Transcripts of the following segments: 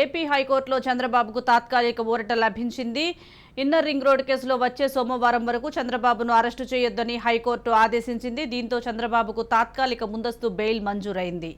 AP హైకోర్టులో చంద్రబాబుకు తాత్కాలిక ఊరట లభించింది. ఇన్నర్ రింగ్ రోడ్ కేసులో వచ్చే సోమవారం వరకు చంద్రబాబును అరెస్టు చేయొద్దని హైకోర్టు ఆదేశించింది. దీంతో చంద్రబాబుకు తాత్కాలిక ముందస్తు బెయిల్ మంజూరైంది.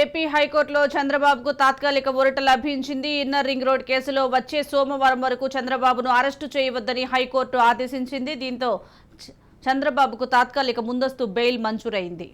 ఏపీ హైకోర్టులో చంద్రబాబుకు తాత్కాలిక ఊరట లభించింది. ఇన్నర్ రింగ్ రోడ్ కేసులో వచ్చే సోమవారం వరకు చంద్రబాబును అరెస్టు చేయవద్దని హైకోర్టు ఆదేశించింది. దీంతో చంద్రబాబుకు తాత్కాలిక ముందస్తు బెయిల్ మంజూరైంది.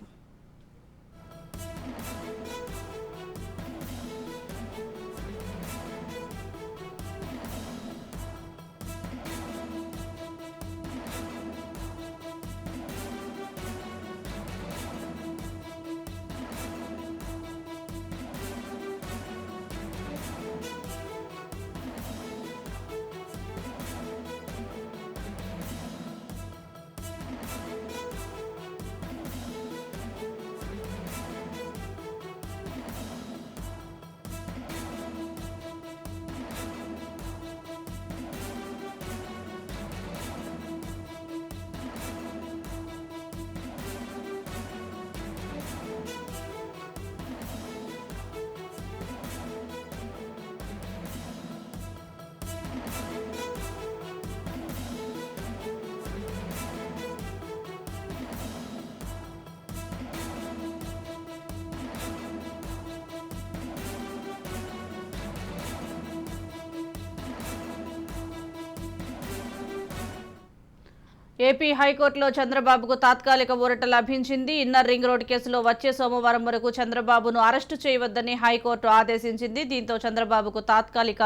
ఏపీ హైకోర్టులో చంద్రబాబుకు తాత్కాలిక ఊరట లభించింది. ఇన్నర్ రింగ్ రోడ్ కేసులో వచ్చే సోమవారం వరకు చంద్రబాబును అరెస్టు చేయవద్దని హైకోర్టు ఆదేశించింది. దీంతో చంద్రబాబుకు తాత్కాలిక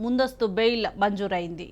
ముందస్తు బెయిల్ మంజూరైంది.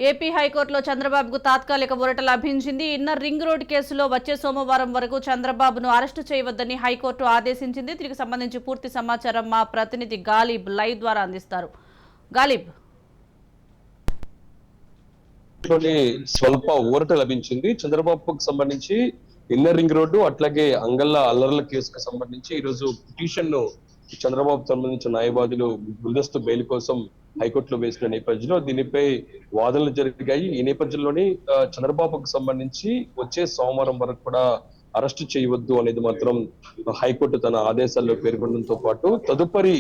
ఏపీ హైకోర్టులో చంద్రబాబుకు తాత్కాలిక ఊరట లభించింది. ఇన్నర్ రింగ్ రోడ్ కేసులో వచ్చే సోమవారం వరకు చంద్రబాబును అరెస్టు చేయవద్దని హైకోర్టు ఆదేశించింది. దీనికి సంబంధించి పూర్తి సమాచారం మా ప్రతినిధి గాలిబ్ లైవ్ ద్వారా అందిస్తారు. గాలిబ్, స్వల్ప ఊరట లభించింది. చంద్రబాబుకు సంబంధించి ఇన్నర్ రింగ్ రోడ్డు అట్లాగే అంగళ్ళ అల్లర్ల కేసుకు సంబంధించి ఈ రోజు పిటిషన్ ను చంద్రబాబు సంబంధించిన న్యాయవాదులు ముందస్తు బెయిల్ కోసం హైకోర్టులో వేసిన నేపథ్యంలో దీనిపై వాదనలు జరిగాయి. ఈ నేపథ్యంలోనే చంద్రబాబుకు సంబంధించి వచ్చే సోమవారం వరకు కూడా అరెస్టు చేయవద్దు అనేది మాత్రం హైకోర్టు తన ఆదేశాల్లో పేర్కొనడంతో పాటు తదుపరి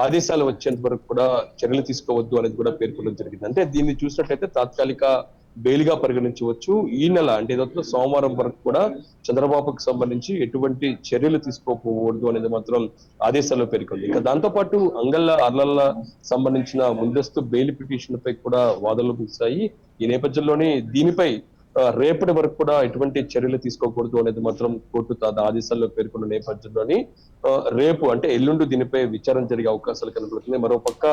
ఆదేశాలు వచ్చేంత వరకు కూడా చర్యలు తీసుకోవద్దు అనేది కూడా పేర్కొనడం జరిగింది. అంటే దీన్ని చూసినట్లయితే తాత్కాలిక బెయిల్ గా పరిగణించవచ్చు. ఈ నెల అంటే సోమవారం వరకు కూడా చంద్రబాబుకు సంబంధించి ఎటువంటి చర్యలు తీసుకోకూడదు అనేది మాత్రం ఆదేశాల్లో పేర్కొంది. ఇంకా దాంతో పాటు అంగళ్ళ అర్లల్ల సంబంధించిన ముందస్తు బెయిల్ పిటిషన్ పై కూడా వాదనలు ముగిశాయి. ఈ నేపథ్యంలోనే దీనిపై రేపటి వరకు కూడా ఎటువంటి చర్యలు తీసుకోకూడదు అనేది మాత్రం కోర్టు తన ఆదేశాల్లో పేర్కొన్న నేపథ్యంలోని రేపు అంటే ఎల్లుండి దీనిపై విచారణ జరిగే అవకాశాలు కనబడుతుంది. మరోపక్క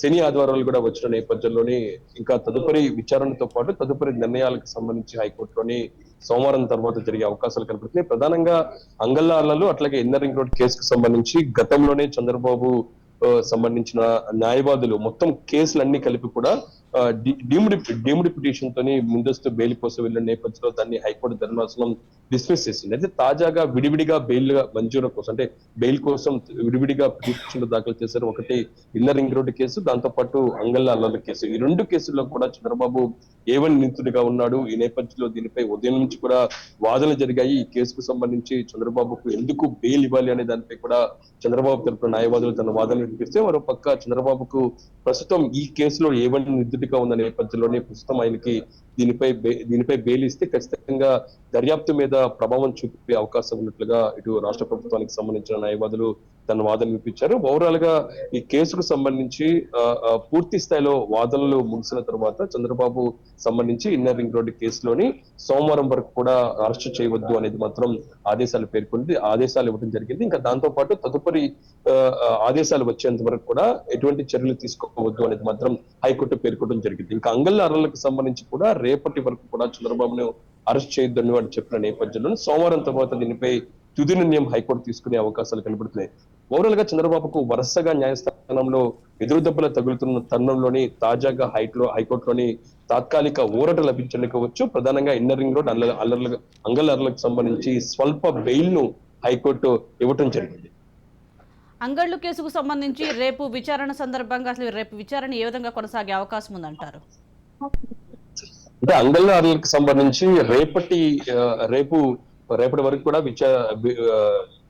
శని ఆదివారాలు కూడా వచ్చిన నేపథ్యంలోని ఇంకా తదుపరి విచారణతో పాటు తదుపరి నిర్ణయాలకు సంబంధించి హైకోర్టులోని సోమవారం తర్వాత జరిగే అవకాశాలు కనబడుతున్నాయి. ప్రధానంగా అంగళ్ళ అల్లలు అట్లాగే ఇన్నర్ రింగ్ రోడ్ కేసుకు సంబంధించి గతంలోనే చంద్రబాబు సంబంధించిన న్యాయవాదులు మొత్తం కేసులన్నీ కలిపి కూడా డీమ్డ్ పిటిషన్ తోని ముందస్తు బెయిల్ కోసం వెళ్ళిన నేపథ్యంలో దాన్ని హైకోర్టు ధర్మాసనం డిస్మిస్ చేసింది. అయితే తాజాగా విడివిడిగా బెయిల్ మంజూరు కోసం అంటే బెయిల్ కోసం విడివిడిగా పిటిషన్లు దాఖలు చేశారు. ఒకటి ఇన్నర్ రింగ్ రోడ్డు కేసు, దాంతో పాటు అంగళ్ళ అల్లర్ల కేసు. ఈ రెండు కేసుల్లో కూడా చంద్రబాబు ఏవన్ నిందితుడిగా ఉన్నాడు. ఈ నేపథ్యంలో దీనిపై ఉదయం నుంచి కూడా వాదనలు జరిగాయి. ఈ కేసుకు సంబంధించి చంద్రబాబుకు ఎందుకు బెయిల్ ఇవ్వాలి అనే దానిపై కూడా చంద్రబాబు తరపున న్యాయవాదులు తన వాదనలు వినిపిస్తే, మరో పక్క చంద్రబాబుకు ప్రస్తుతం ఈ కేసులో ఏవన్ నిందితుడిగా ఉన్న నేపథ్యంలోనే ప్రస్తుతం ఆయనకి దీనిపై బెయిల్ ఇస్తే ఖచ్చితంగా దర్యాప్తు మీద ప్రభావం చూపే అవకాశం ఉన్నట్లుగా ఇటు రాష్ట్ర ప్రభుత్వానికి సంబంధించిన న్యాయవాదులు తన వాదన వినిపించారు. ఓవరాల్ గా ఈ కేసుకు సంబంధించి పూర్తి స్థాయిలో వాదనలు ముగిసిన తర్వాత చంద్రబాబు సంబంధించి ఇన్నర్ రింగ్ రోడ్డు కేసులోని సోమవారం వరకు కూడా అరెస్ట్ చేయవద్దు అనేది మాత్రం ఆదేశాలు పేర్కొంది, ఆదేశాలు ఇవ్వడం జరిగింది. ఇంకా దాంతో పాటు తదుపరి ఆదేశాలు వచ్చేంత వరకు కూడా ఎటువంటి చర్యలు తీసుకోవద్దు అనేది మాత్రం హైకోర్టు పేర్కొనడం జరిగింది. ఇంకా అంగళ్ళ అర్రలకు సంబంధించి కూడా రేపటి వరకు కూడా చంద్రబాబును అరెస్ట్ చేయొద్దని వాడు చెప్పిన నేపథ్యంలో సోమవారం తర్వాత దీనిపై తుది నిర్ణయం హైకోర్టు తీసుకునే అవకాశాలు కనబడుతున్నాయి. ఓవరాల్ గా చంద్రబాబుకు వరుసగా న్యాయస్థానంలో ఎదురు దెబ్బలు తగులుతున్న తరుణంలోని తాజాగా హైకోర్టులోని తాత్కాలిక ఊరట లభించకపోవచ్చు. ప్రధానంగా ఇన్నర్ రింగ్ రోడ్ అంగళ్ళ అర్రలకు సంబంధించి స్వల్ప బెయిల్ ను హైకోర్టు ఇవ్వటం జరిగింది. అంగళ్ళు కేసుకు సంబంధించి రేపు విచారణ సందర్భంగా అసలు రేపు విచారణ ఏ విధంగా కొనసాగే అవకాశం ఉందంటారు? అంటే అంగళ్ళ అర్రలకు సంబంధించి రేపటి వరకు కూడా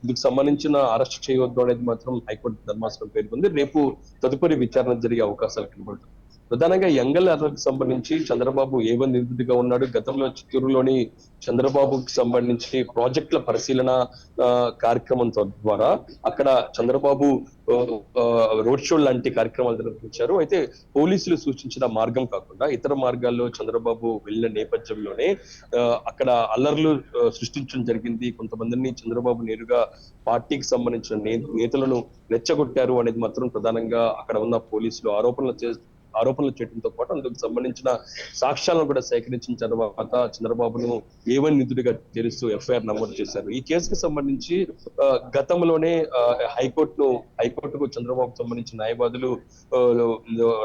ఇందుకు సంబంధించిన అరెస్ట్ చేయవద్దు అనేది మాత్రం హైకోర్టు ధర్మాసనం పేర్కొంది. రేపు తదుపరి విచారణ జరిగే అవకాశాలు కనబడుతుంది. ప్రధానంగా ఈ అంగళ్ళ అర్రలకు సంబంధించి చంద్రబాబు ఏవన్ నిందితుడిగా ఉన్నాడు. గతంలో చిత్తూరులోని చంద్రబాబుకి సంబంధించి ప్రాజెక్టుల పరిశీలన కార్యక్రమం ద్వారా అక్కడ చంద్రబాబు రోడ్ షో లాంటి కార్యక్రమాలు నిర్వహించారు. అయితే పోలీసులు సూచించిన మార్గం కాకుండా ఇతర మార్గాల్లో చంద్రబాబు వెళ్ళిన నేపథ్యంలోనే అక్కడ అల్లర్లు సృష్టించడం జరిగింది. కొంతమందిని చంద్రబాబు నేరుగా పార్టీకి సంబంధించిన నేతలను రెచ్చగొట్టారు అనేది మాత్రం ప్రధానంగా అక్కడ ఉన్న పోలీసులు ఆరోపణలు చేయడంతో పాటు అందుకు సంబంధించిన సాక్ష్యాలను కూడా సేకరించిన తర్వాత చంద్రబాబును ఏవన్ నిందితుడిగా తెలుస్తూ ఎఫ్ఐఆర్ నమోదు చేశారు. ఈ కేసుకు సంబంధించి గతంలోనే హైకోర్టుకు చంద్రబాబుకు సంబంధించిన న్యాయవాదులు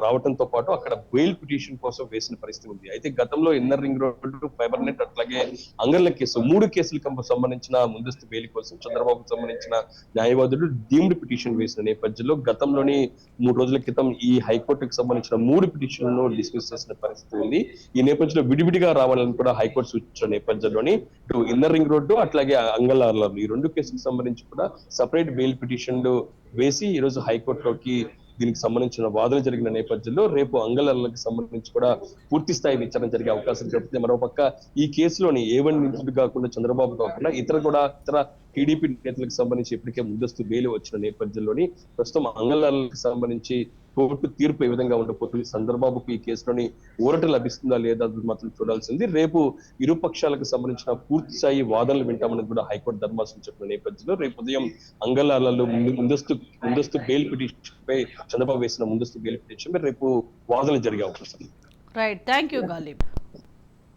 రావడంతో పాటు అక్కడ బెయిల్ పిటిషన్ కోసం వేసిన పరిస్థితి ఉంది. అయితే గతంలో inner ring road, fibre net అట్లాగే అంగళ్ళ కేసు 3 కేసులకు సంబంధించిన ముందస్తు బెయిల్ కోసం చంద్రబాబుకు సంబంధించిన న్యాయవాదులు డీమ్డ్ పిటిషన్ వేసిన నేపథ్యంలో గతంలోని 3 రోజుల క్రితం ఈ హైకోర్టుకు సంబంధించిన 3 పిటిషన్లను డిస్మిస్ చేసిన పరిస్థితి ఉంది. ఈ నేపథ్యంలో విడివిడిగా రావాలని కూడా హైకోర్టు సూచించిన నేపథ్యంలోని ఇటు ఇన్నర్ రింగ్ రోడ్డు అట్లాగే అంగళ్ళ అర్రలు ఈ 2 కేసులకు సంబంధించి కూడా సపరేట్ బెయిల్ పిటిషన్లు వేసి ఈ రోజు హైకోర్టులోకి దీనికి సంబంధించిన వాదన జరిగిన నేపథ్యంలో రేపు అంగళ్ళ అర్రలకు సంబంధించి కూడా పూర్తి స్థాయి విచారణ జరిగే అవకాశం కలుగుతుంది. మరోపక్క ఈ కేసులోని ఏవన్ నిందితుడు కాకుండా చంద్రబాబు కాకుండా ఇతర టీడీపీ నేతలకు సంబంధించి ఇప్పటికే ముందస్తు బెయిల్ వచ్చిన నేపథ్యంలోని ప్రస్తుతం అంగళ్ళ అర్రలకు సంబంధించి కోర్టు తీర్పు ఏ విధంగా ఉండబోతుంది, చంద్రబాబుకు ఈ కేసులోని ఊరట లభిస్తుందా లేదా మాత్రం చూడాల్సింది. రేపు ఇరు పక్షాలకు సంబంధించిన పూర్తి స్థాయి వాదనలు వింటామని కూడా హైకోర్టు ధర్మాసనం చెప్పిన నేపథ్యంలో రేపు ఉదయం అంగళ్ళ అర్రలు ముందస్తు బెయిల్ పిటిషన్ పై చంద్రబాబు వేసిన ముందస్తు బెయిల్ పిటిషన్ పై రేపు వాదనలు జరిగే అవకాశం. Right, thank you Ghalib.